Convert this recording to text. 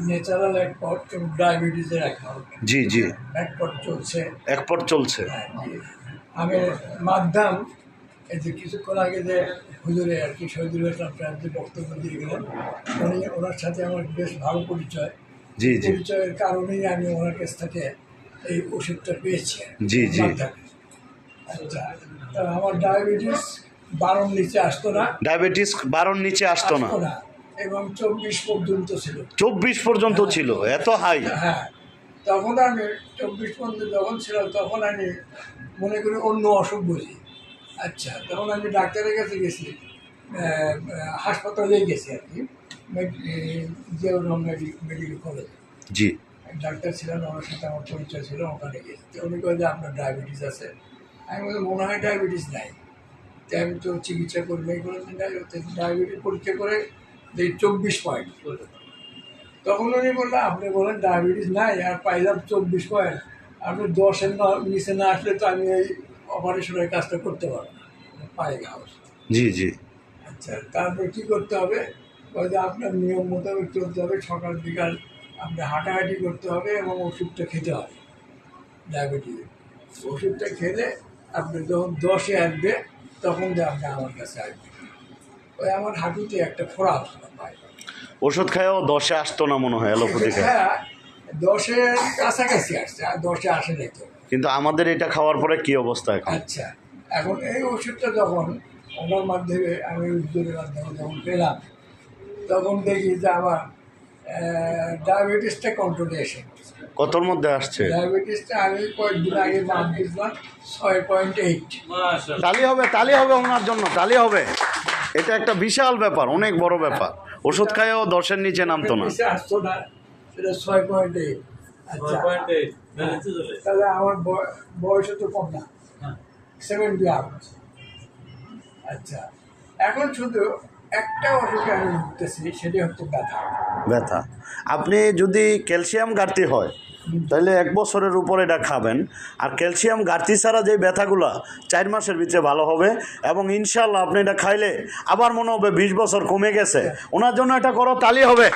Natural একপট এবং ডায়াবেটিসের একপট। জি জি, একপট চলছে। একপট চলছে। হ্যাঁ, জি। আমি মাধ্যম এই যে কিছুক্ষণ আগে যে হুজুরে আর কি শহীদুল ইসলাম সাহেব যে বক্তব্য দিয়ে গেলেন, ওনার সাথে আমার বেশ ভালো পরিচয়। জি জি পরিচয়ের কারণেই আমি ওনার কাছ থেকে এই ওষুধটা পেয়েছি জি জি। মাধ্যমে। আচ্ছা, তা আমার ডায়াবেটিস 12 নিচে আসতো না। ডায়াবেটিস 12 নিচে আসতো না, এবং 24 পর্যন্ত ছিল। 24 পর্যন্ত ছিল, এত হাই? হ্যাঁ, তখন আমি 24 পর্যন্ত যখন ছিল তখন আমি মনে করি অন্য অসুখ বুঝি। আচ্ছা, তখন আমি ডাক্তারের কাছে গেছি, হাসপাতালে গেছি আর কি, জিয়াউর রহমান মেডিকেল কলেজে। জি। ডাক্তার ছিলেন, ওনার সাথে আমার পরিচয় ছিল, ওখানে গেছি। তো উনি কয়ে যে আপনার ডায়াবেটিস আছে। আমি বললাম মনে হয় ডায়াবেটিস নাই। তো আমি তো চিকিৎসা করি নাই, কোনো দিন ডায়াবেটিস পরীক্ষা করে যে 24 পয়েন্ট। তখন উনি বললেন আপনি বলেন ডায়াবেটিস নাই আর পাইলাম 24 পয়েন্ট, আপনি 10-এর নিচে না আসলে তো আমি এই অপারেশনের কাজটা করতে পারবো না, পায়ে ঘাস। জি জি। আচ্ছা, তারপর কী করতে হবে? ওই যে আপনার নিয়ম মোতাবেক চলতে হবে, সকাল বিকাল আপনি হাঁটাহাঁটি করতে হবে এবং ওষুধটা খেতে হবে ডায়াবেটিসের। ওষুধটা খেলে আপনি যখন 10-এ আসবে তখন যে আপনি আমার কাছে আসবেন। ওই আমার হাঁটুতে একটা ফোড়া আসলো পায়ে। ওষুধ খায়ও 10-এ আসতো না মনে হয়, অ্যালোপ্যাথি খায়। হ্যাঁ, 10-এর কাছাকাছি আসছে, আর 10-এ আসে নাই তো। কিন্তু আমাদের এটা খাওয়ার পরে কি অবস্থা এখন? আচ্ছা, এখন এই ওষুধটা যখন ওনার মাধ্যমে আমি উদ্যোগের মাধ্যমে যখন পেলাম, তখন দেখি যে আমার ডায়াবেটিসটা কন্ট্রোলে এসে গেছে। কতর মধ্যে আসছে? ডায়াবেটিসটা আমি কয়েকদিন আগে মাপ দিয়েছিলাম 6.8। তালি হবে, তালি হবে ওনার জন্য, তালি হবে। এটা একটা বিশাল ব্যাপার, অনেক বড় ব্যাপার। ওষুধ খায়ও 10-এর নিচে নামতো না। নিচে আসতো না, সেটা 6.8। আচ্ছা, তাহলে আমার বয়সও তো কম না, 70 আপ। আচ্ছা, এখন শুধু একটা অসুখে আমি ভুগতেছি, সেটি হচ্ছে ব্যথা। ব্যথা। আপনি যদি ক্যালসিয়াম ঘাটতি হয় তাহলে 1 বছরের উপর এটা খাবেন। আর ক্যালসিয়াম ঘাটতি ছাড়া যে ব্যথাগুলো 4 মাসের ভিতরে ভালো হবে, এবং ইনশাল্লাহ আপনি এটা খাইলে আবার মনে হবে 20 বছর কমে গেছে। ওনার জন্য এটা করো, তালি হবে।